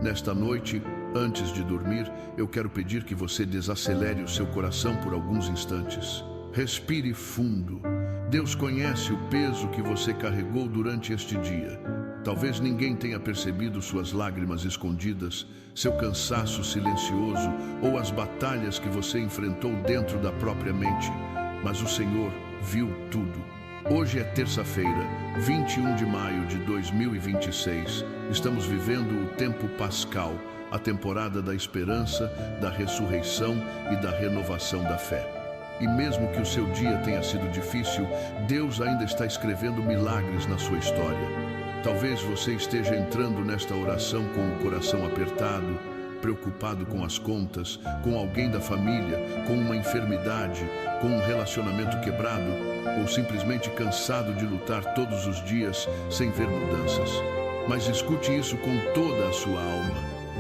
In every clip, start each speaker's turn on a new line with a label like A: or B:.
A: Nesta noite, antes de dormir, eu quero pedir que você desacelere o seu coração por alguns instantes. Respire fundo. Deus conhece o peso que você carregou durante este dia. Talvez ninguém tenha percebido suas lágrimas escondidas, seu cansaço silencioso ou as batalhas que você enfrentou dentro da própria mente. Mas o Senhor viu tudo. Hoje é terça-feira, 21 de maio de 2026. Estamos vivendo o tempo pascal, a temporada da esperança, da ressurreição e da renovação da fé. E mesmo que o seu dia tenha sido difícil, Deus ainda está escrevendo milagres na sua história. Talvez você esteja entrando nesta oração com o coração apertado, preocupado com as contas, com alguém da família, com uma enfermidade, com um relacionamento quebrado, ou simplesmente cansado de lutar todos os dias sem ver mudanças. Mas escute isso com toda a sua alma.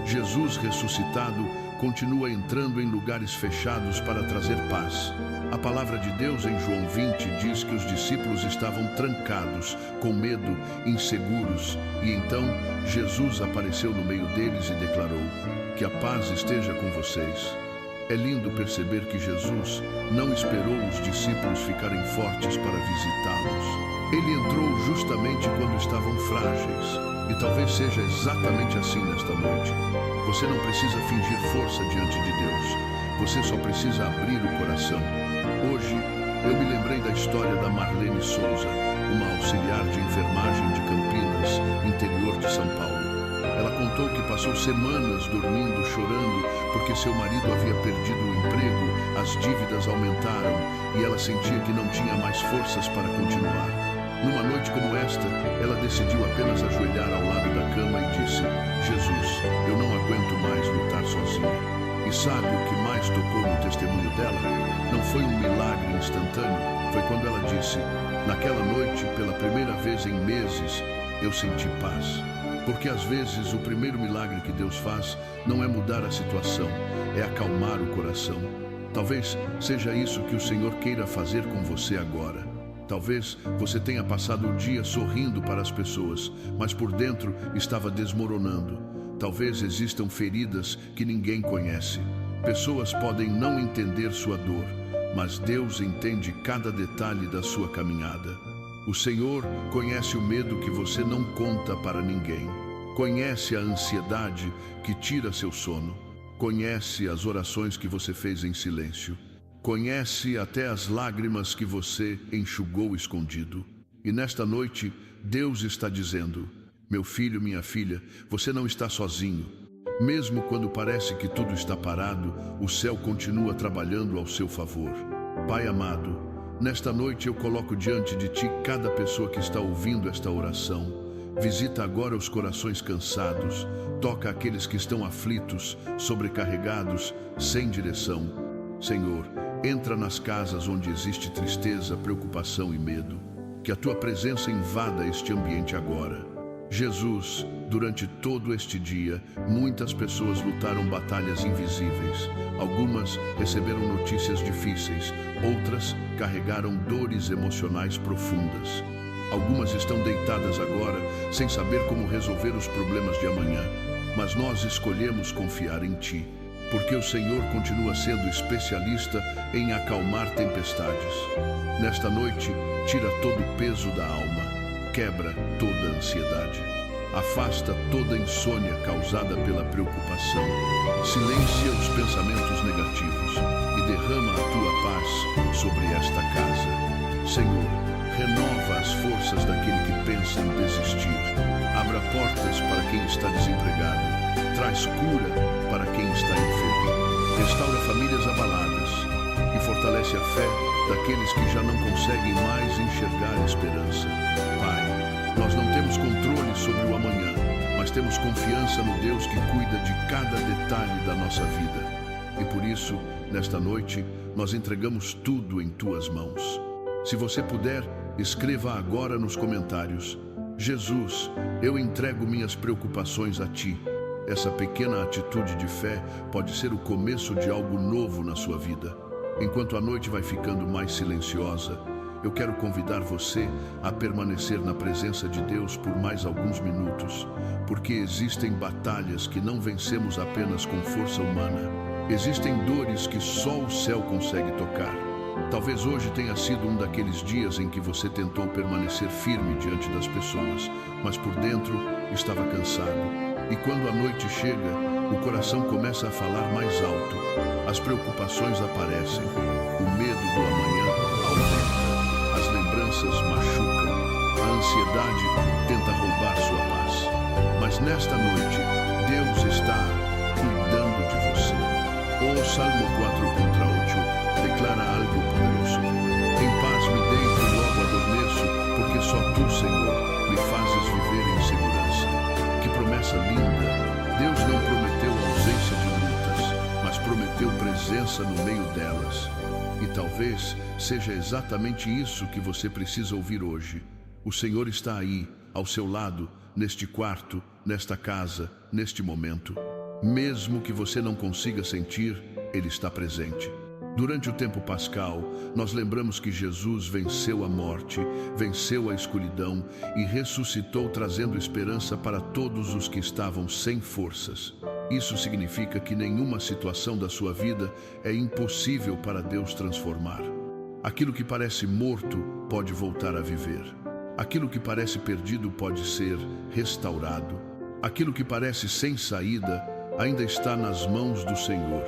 A: Jesus ressuscitado continua entrando em lugares fechados para trazer paz. A palavra de Deus em João 20 diz que os discípulos estavam trancados, com medo, inseguros, e então Jesus apareceu no meio deles e declarou: "Que a paz esteja com vocês." É lindo perceber que Jesus não esperou os discípulos ficarem fortes para visitá-los. Ele entrou justamente quando estavam frágeis. E talvez seja exatamente assim nesta noite. Você não precisa fingir força diante de Deus. Você só precisa abrir o coração. Hoje, eu me lembrei da história da Marlene Souza, uma auxiliar de enfermagem de Campinas, interior de São Paulo. Ela contou que passou semanas dormindo, chorando, porque seu marido havia perdido o emprego, as dívidas aumentaram e ela sentia que não tinha mais forças para continuar. Numa noite como esta, ela decidiu apenas ajoelhar ao lado da cama e disse: "Jesus, eu não aguento mais lutar sozinha." E sabe o que mais tocou no testemunho dela? Não foi um milagre instantâneo, foi quando ela disse: "Naquela noite, pela primeira vez em meses, eu senti paz." Porque às vezes o primeiro milagre que Deus faz não é mudar a situação, é acalmar o coração. Talvez seja isso que o Senhor queira fazer com você agora. Talvez você tenha passado o dia sorrindo para as pessoas, mas por dentro estava desmoronando. Talvez existam feridas que ninguém conhece. Pessoas podem não entender sua dor, mas Deus entende cada detalhe da sua caminhada. O Senhor conhece o medo que você não conta para ninguém. Conhece a ansiedade que tira seu sono. Conhece as orações que você fez em silêncio. Conhece até as lágrimas que você enxugou escondido. E nesta noite, Deus está dizendo: "Meu filho, minha filha, você não está sozinho. Mesmo quando parece que tudo está parado, o céu continua trabalhando ao seu favor." Pai amado, nesta noite eu coloco diante de Ti cada pessoa que está ouvindo esta oração. Visita agora os corações cansados. Toca aqueles que estão aflitos, sobrecarregados, sem direção. Senhor, entra nas casas onde existe tristeza, preocupação e medo. Que a Tua presença invada este ambiente agora. Jesus, durante todo este dia, muitas pessoas lutaram batalhas invisíveis. Algumas receberam notícias difíceis, outras carregaram dores emocionais profundas. Algumas estão deitadas agora, sem saber como resolver os problemas de amanhã. Mas nós escolhemos confiar em Ti, porque o Senhor continua sendo especialista em acalmar tempestades. Nesta noite, tira todo o peso da alma, quebra toda a ansiedade, afasta toda a insônia causada pela preocupação, silencia os pensamentos negativos e derrama a Tua paz sobre esta casa. Senhor, renova as forças daquele que pensa em desistir, abra portas para quem está desempregado, traz cura para quem está enfermo, restaura famílias abaladas e fortalece a fé daqueles que já não conseguem mais enxergar a esperança. Pai, nós não temos controle sobre o amanhã, mas temos confiança no Deus que cuida de cada detalhe da nossa vida. E por isso, nesta noite, nós entregamos tudo em Tuas mãos. Se você puder, escreva agora nos comentários: "Jesus, eu entrego minhas preocupações a Ti." Essa pequena atitude de fé pode ser o começo de algo novo na sua vida. Enquanto a noite vai ficando mais silenciosa, eu quero convidar você a permanecer na presença de Deus por mais alguns minutos, porque existem batalhas que não vencemos apenas com força humana. Existem dores que só o céu consegue tocar. Talvez hoje tenha sido um daqueles dias em que você tentou permanecer firme diante das pessoas, mas por dentro estava cansado. E quando a noite chega, o coração começa a falar mais alto. As preocupações aparecem, o medo do amanhã aumenta, as lembranças machucam, a ansiedade tenta roubar sua paz. Mas nesta noite, Deus está cuidando de você. O Salmo 4:8 declara algo poderoso. Em paz me deito e logo adormeço, porque só tu, Senhor, me fazes viver em segurança. Que promessa linda! Deus não prometeu ausência de lutas, mas prometeu presença no meio delas. E talvez seja exatamente isso que você precisa ouvir hoje. O Senhor está aí, ao seu lado, neste quarto, nesta casa, neste momento. Mesmo que você não consiga sentir, Ele está presente. Durante o tempo pascal, nós lembramos que Jesus venceu a morte, venceu a escuridão e ressuscitou, trazendo esperança para todos os que estavam sem forças. Isso significa que nenhuma situação da sua vida é impossível para Deus transformar. Aquilo que parece morto pode voltar a viver. Aquilo que parece perdido pode ser restaurado. Aquilo que parece sem saída ainda está nas mãos do Senhor.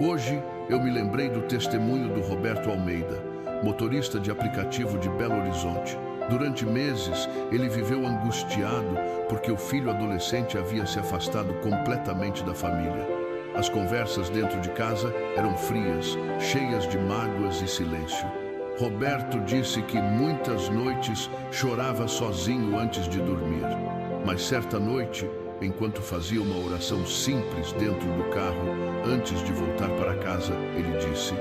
A: Hoje, eu me lembrei do testemunho do Roberto Almeida, motorista de aplicativo de Belo Horizonte. Durante meses, ele viveu angustiado porque o filho adolescente havia se afastado completamente da família. As conversas dentro de casa eram frias, cheias de mágoas e silêncio. Roberto disse que muitas noites chorava sozinho antes de dormir. Mas certa noite, enquanto fazia uma oração simples dentro do carro, antes de voltar para casa, ele disse: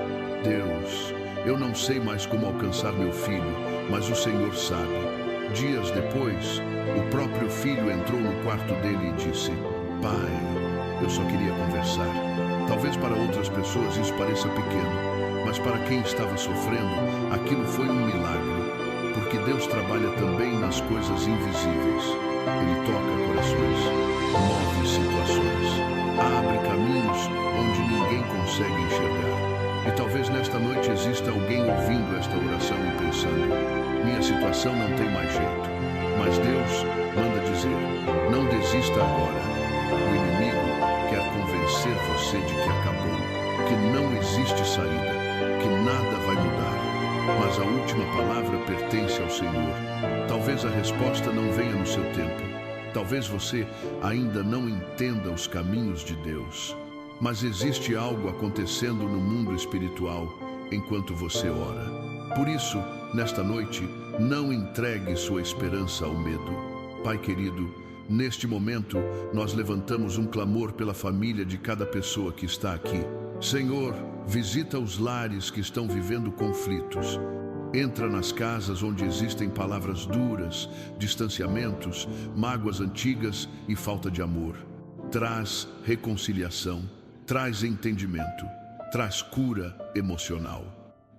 A: Deus, eu não sei mais como alcançar meu filho, mas o Senhor sabe. Dias depois, o próprio filho entrou no quarto dele e disse: Pai, eu só queria conversar. Talvez para outras pessoas isso pareça pequeno, mas para quem estava sofrendo, aquilo foi um milagre, porque Deus trabalha também nas coisas invisíveis. Ele toca corações, move situações, abre caminhos onde ninguém consegue enxergar. E talvez nesta noite exista alguém ouvindo esta oração e pensando: minha situação não tem mais jeito. Mas Deus manda dizer: não desista agora. O inimigo quer convencer você de que acabou, que não existe saída, que nada vai mudar. Mas a última palavra pertence ao Senhor. Talvez a resposta não venha no seu tempo. Talvez você ainda não entenda os caminhos de Deus. Mas existe algo acontecendo no mundo espiritual enquanto você ora. Por isso, nesta noite, não entregue sua esperança ao medo. Pai querido, neste momento, nós levantamos um clamor pela família de cada pessoa que está aqui. Senhor, visita os lares que estão vivendo conflitos. Entra nas casas onde existem palavras duras, distanciamentos, mágoas antigas e falta de amor. Traz reconciliação, traz entendimento, traz cura emocional.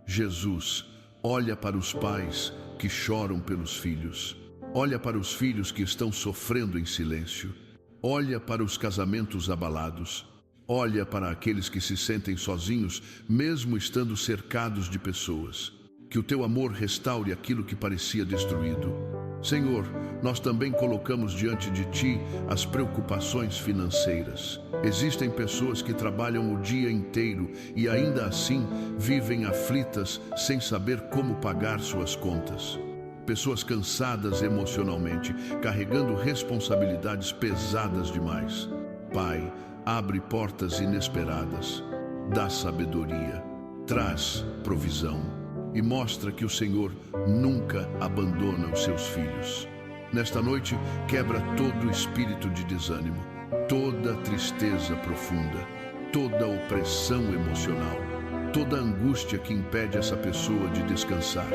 A: Jesus, olha para os pais que choram pelos filhos. Olha para os filhos que estão sofrendo em silêncio. Olha para os casamentos abalados. Olha para aqueles que se sentem sozinhos, mesmo estando cercados de pessoas. Que o teu amor restaure aquilo que parecia destruído. Senhor, nós também colocamos diante de Ti as preocupações financeiras. Existem pessoas que trabalham o dia inteiro e ainda assim vivem aflitas sem saber como pagar suas contas. Pessoas cansadas emocionalmente, carregando responsabilidades pesadas demais. Pai, abre portas inesperadas, dá sabedoria, traz provisão. E mostra que o Senhor nunca abandona os seus filhos. Nesta noite, quebra todo o espírito de desânimo, toda tristeza profunda, toda opressão emocional, toda angústia que impede essa pessoa de descansar.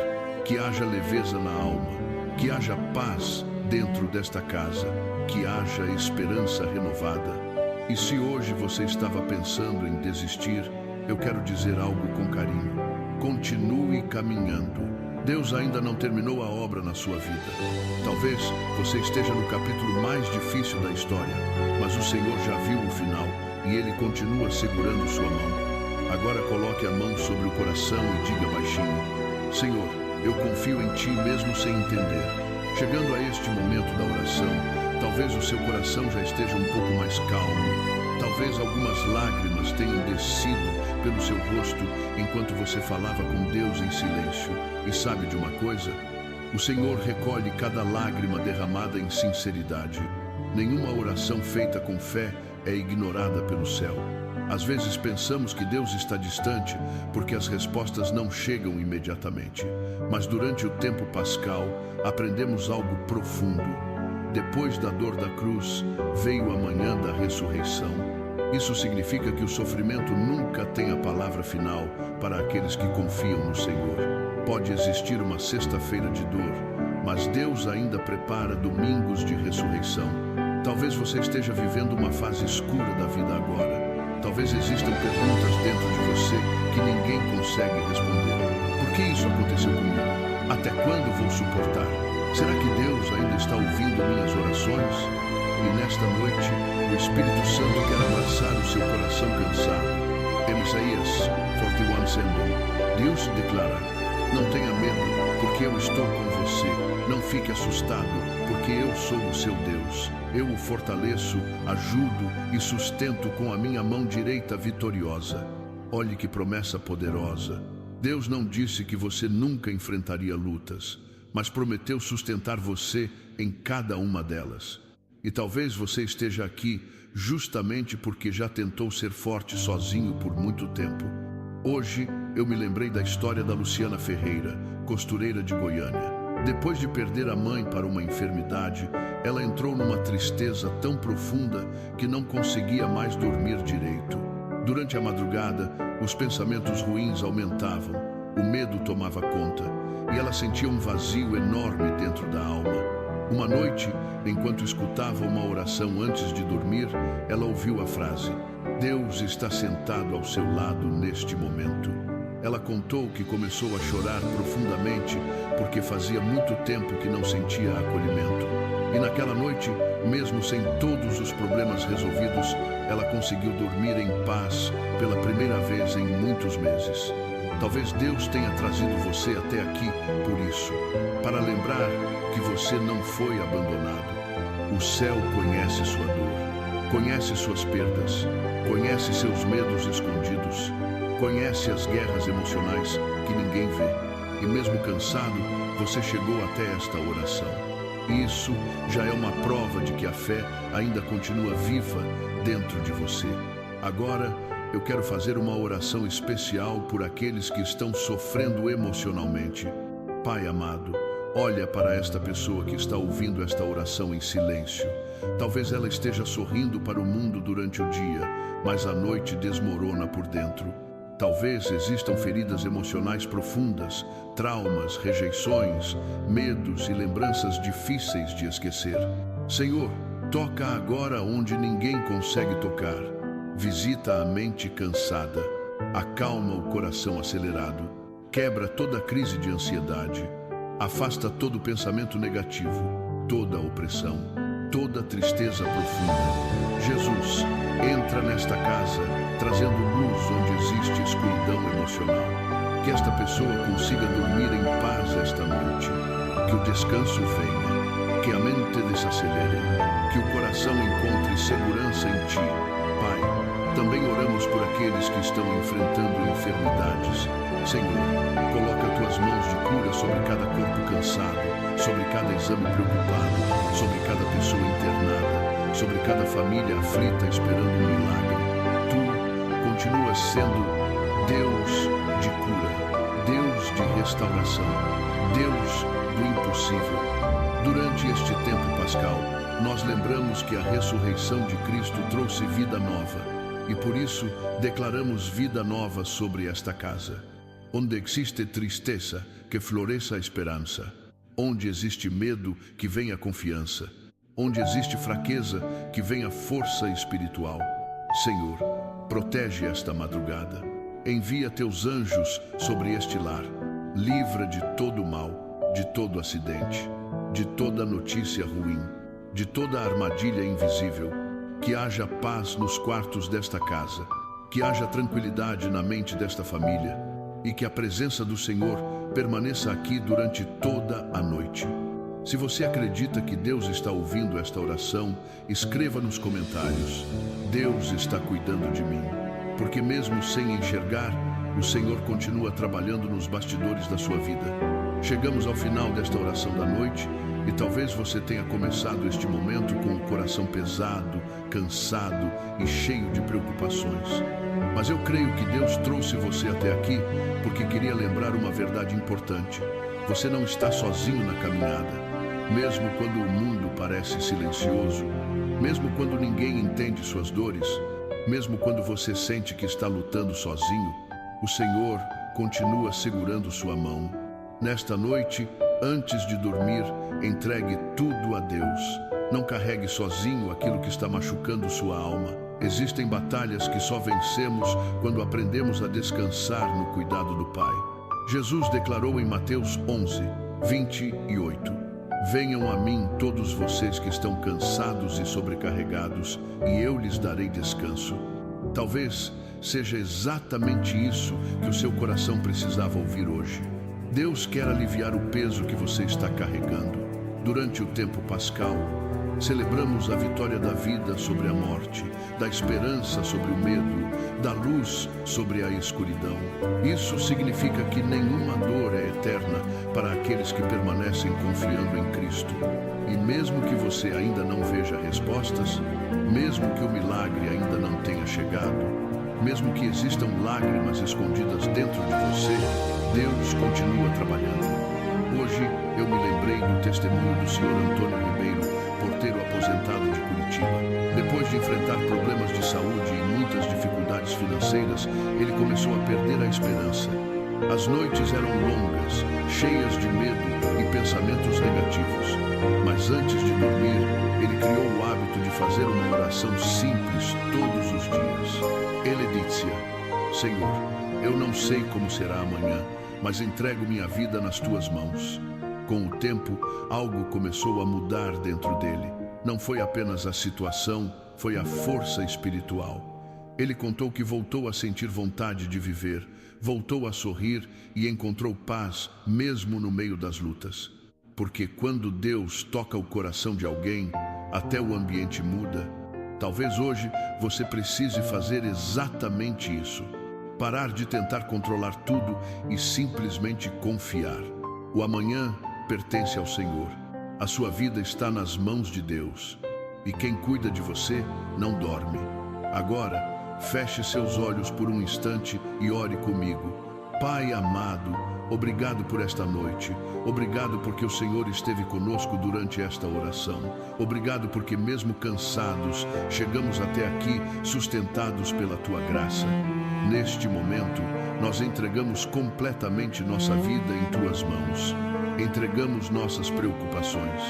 A: Que haja leveza na alma, que haja paz dentro desta casa, que haja esperança renovada. E se hoje você estava pensando em desistir, eu quero dizer algo com carinho. Continue caminhando. Deus ainda não terminou a obra na sua vida. Talvez você esteja no capítulo mais difícil da história, mas o Senhor já viu o final e Ele continua segurando sua mão. Agora coloque a mão sobre o coração e diga baixinho: Senhor, eu confio em Ti mesmo sem entender. Chegando a este momento da oração, talvez o seu coração já esteja um pouco mais calmo. Talvez algumas lágrimas tenham descido pelo seu rosto enquanto você falava com Deus em silêncio. E sabe de uma coisa? O Senhor recolhe cada lágrima derramada em sinceridade. Nenhuma oração feita com fé é ignorada pelo céu. Às vezes pensamos que Deus está distante porque as respostas não chegam imediatamente. Mas durante o tempo pascal, aprendemos algo profundo. Depois da dor da cruz, veio a manhã da ressurreição. Isso significa que o sofrimento nunca tem a palavra final para aqueles que confiam no Senhor. Pode existir uma sexta-feira de dor, mas Deus ainda prepara domingos de ressurreição. Talvez você esteja vivendo uma fase escura da vida agora. Talvez existam perguntas dentro de você que ninguém consegue responder. Por que isso aconteceu comigo? Até quando vou suportar? Será que Deus ainda está ouvindo minhas orações? E nesta noite, o Espírito Santo quer abraçar o seu coração cansado. Em Isaías 41:7, Deus declara: não tenha medo, porque eu estou com você. Não fique assustado, porque eu sou o seu Deus. Eu o fortaleço, ajudo e sustento com a minha mão direita vitoriosa. Olhe que promessa poderosa. Deus não disse que você nunca enfrentaria lutas, mas prometeu sustentar você em cada uma delas. E talvez você esteja aqui justamente porque já tentou ser forte sozinho por muito tempo. Hoje eu me lembrei da história da Luciana Ferreira, costureira de Goiânia. Depois de perder a mãe para uma enfermidade, ela entrou numa tristeza tão profunda que não conseguia mais dormir direito. Durante a madrugada, os pensamentos ruins aumentavam, o medo tomava conta e ela sentia um vazio enorme dentro da alma. Uma noite, enquanto escutava uma oração antes de dormir, ela ouviu a frase: Deus está sentado ao seu lado neste momento. Ela contou que começou a chorar profundamente porque fazia muito tempo que não sentia acolhimento. E naquela noite, mesmo sem todos os problemas resolvidos, ela conseguiu dormir em paz pela primeira vez em muitos meses. Talvez Deus tenha trazido você até aqui por isso, para lembrar que você não foi abandonado. O céu conhece sua dor, conhece suas perdas, conhece seus medos escondidos, conhece as guerras emocionais que ninguém vê. E mesmo cansado, você chegou até esta oração. Isso já é uma prova de que a fé ainda continua viva dentro de você. Agora, eu quero fazer uma oração especial por aqueles que estão sofrendo emocionalmente. Pai amado, olha para esta pessoa que está ouvindo esta oração em silêncio. Talvez ela esteja sorrindo para o mundo durante o dia, mas à noite desmorona por dentro. Talvez existam feridas emocionais profundas, traumas, rejeições, medos e lembranças difíceis de esquecer. Senhor, toca agora onde ninguém consegue tocar. Visita a mente cansada, acalma o coração acelerado, quebra toda crise de ansiedade, afasta todo pensamento negativo, toda opressão, toda tristeza profunda. Jesus, entra nesta casa, trazendo luz onde existe escuridão emocional. Que esta pessoa consiga dormir em paz esta noite, que o descanso venha, que a mente desacelere, que o coração encontre segurança em Ti. Pai, também oramos por aqueles que estão enfrentando enfermidades. Senhor, coloca Tuas mãos de cura sobre cada corpo cansado, sobre cada exame preocupado, sobre cada pessoa internada, sobre cada família aflita esperando um milagre. Tu continuas sendo Deus de cura, Deus de restauração, Deus do impossível. Durante este tempo pascal, nós lembramos que a ressurreição de Cristo trouxe vida nova e por isso declaramos vida nova sobre esta casa. Onde existe tristeza, que floresça a esperança. Onde existe medo, que venha confiança. Onde existe fraqueza, que venha força espiritual. Senhor, protege esta madrugada. Envia Teus anjos sobre este lar. livra de todo mal, de todo acidente, de toda notícia ruim, de toda armadilha invisível. Que haja paz nos quartos desta casa, que haja tranquilidade na mente desta família e que a presença do Senhor permaneça aqui durante toda a noite. Se você acredita que Deus está ouvindo esta oração, escreva nos comentários: Deus está cuidando de mim. Porque mesmo sem enxergar, o Senhor continua trabalhando nos bastidores da sua vida. Chegamos ao final desta oração da noite e talvez você tenha começado este momento com o coração pesado, cansado e cheio de preocupações. Mas eu creio que Deus trouxe você até aqui porque queria lembrar uma verdade importante. Você não está sozinho na caminhada. Mesmo quando o mundo parece silencioso, mesmo quando ninguém entende suas dores, mesmo quando você sente que está lutando sozinho, o Senhor continua segurando sua mão. Nesta noite, antes de dormir, entregue tudo a Deus. Não carregue sozinho aquilo que está machucando sua alma. Existem batalhas que só vencemos quando aprendemos a descansar no cuidado do Pai. Jesus declarou em Mateus 11, 28: Venham a mim todos vocês que estão cansados e sobrecarregados, e eu lhes darei descanso. Talvez seja exatamente isso que o seu coração precisava ouvir hoje. Deus quer aliviar o peso que você está carregando. Durante o tempo pascal, celebramos a vitória da vida sobre a morte, da esperança sobre o medo, da luz sobre a escuridão. Isso significa que nenhuma dor é eterna para aqueles que permanecem confiando em Cristo. E mesmo que você ainda não veja respostas, mesmo que o milagre ainda não tenha chegado, mesmo que existam lágrimas escondidas dentro de você, Deus continua trabalhando. Hoje eu me lembrei do testemunho do Sr. Antônio Ribeiro, porteiro aposentado de Curitiba. Depois de enfrentar problemas de saúde e muitas dificuldades financeiras, ele começou a perder a esperança. As noites eram longas, cheias de medo e pensamentos negativos. Mas antes de dormir, ele criou o hábito de fazer uma oração simples todos os dias. Ele dizia: Senhor, eu não sei como será amanhã, mas entrego minha vida nas tuas mãos. Com o tempo, algo começou a mudar dentro dele. Não foi apenas a situação, foi a força espiritual. Ele contou que voltou a sentir vontade de viver, voltou a sorrir e encontrou paz mesmo no meio das lutas. Porque quando Deus toca o coração de alguém, até o ambiente muda. Talvez hoje você precise fazer exatamente isso. Parar de tentar controlar tudo e simplesmente confiar. O amanhã pertence ao Senhor. A sua vida está nas mãos de Deus. E quem cuida de você não dorme. Agora, feche seus olhos por um instante e ore comigo. Pai amado, obrigado por esta noite. Obrigado porque o Senhor esteve conosco durante esta oração. Obrigado porque mesmo cansados, chegamos até aqui sustentados pela Tua graça. Neste momento, nós entregamos completamente nossa vida em Tuas mãos. Entregamos nossas preocupações,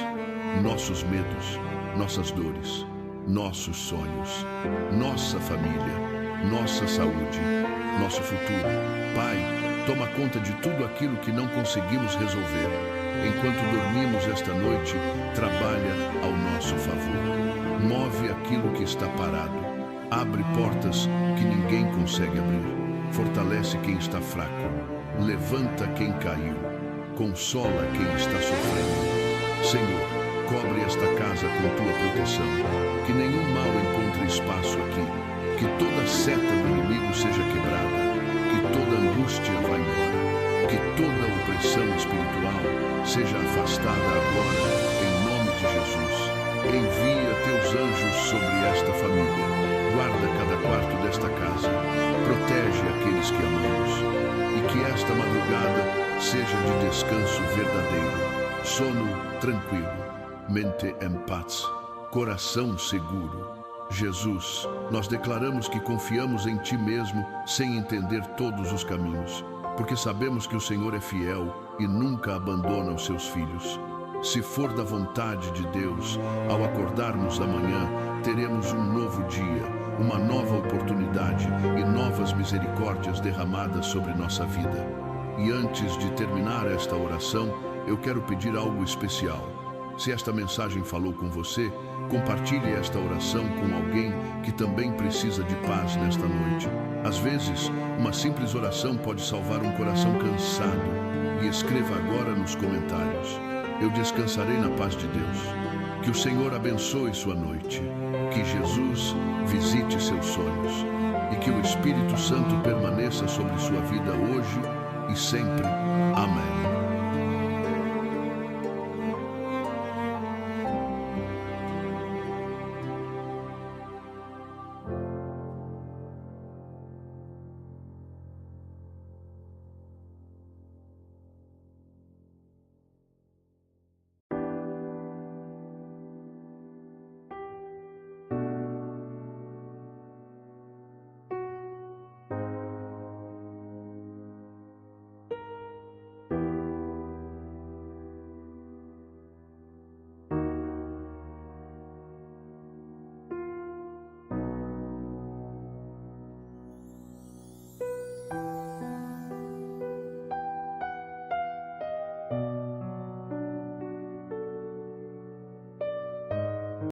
A: nossos medos, nossas dores, nossos sonhos, nossa família, nossa saúde, nosso futuro. Pai, toma conta de tudo aquilo que não conseguimos resolver. Enquanto dormimos esta noite, trabalha ao nosso favor. Move aquilo que está parado. Abre portas que ninguém consegue abrir. Fortalece quem está fraco. Levanta quem caiu. Consola quem está sofrendo. Senhor, cobre esta casa com Tua proteção. Que nenhum mal encontre espaço aqui. Que toda seta do inimigo seja quebrada. Que toda angústia vá embora. Que toda opressão espiritual seja afastada agora, em nome de Jesus. Envia Teus anjos sobre esta família. Guarda cada quarto desta casa. Protege aqueles que amamos. E que esta madrugada seja de descanso verdadeiro. Sono tranquilo. Mente em paz. Coração seguro. Jesus, nós declaramos que confiamos em Ti mesmo sem entender todos os caminhos, porque sabemos que o Senhor é fiel e nunca abandona os seus filhos. Se for da vontade de Deus, ao acordarmos amanhã, teremos um novo dia, uma nova oportunidade e novas misericórdias derramadas sobre nossa vida. E antes de terminar esta oração, eu quero pedir algo especial. Se esta mensagem falou com você, compartilhe esta oração com alguém que também precisa de paz nesta noite. Às vezes, uma simples oração pode salvar um coração cansado. E escreva agora nos comentários: eu descansarei na paz de Deus. Que o Senhor abençoe sua noite. Que Jesus visite seus sonhos. E que o Espírito Santo permaneça sobre sua vida hoje e sempre. Amém.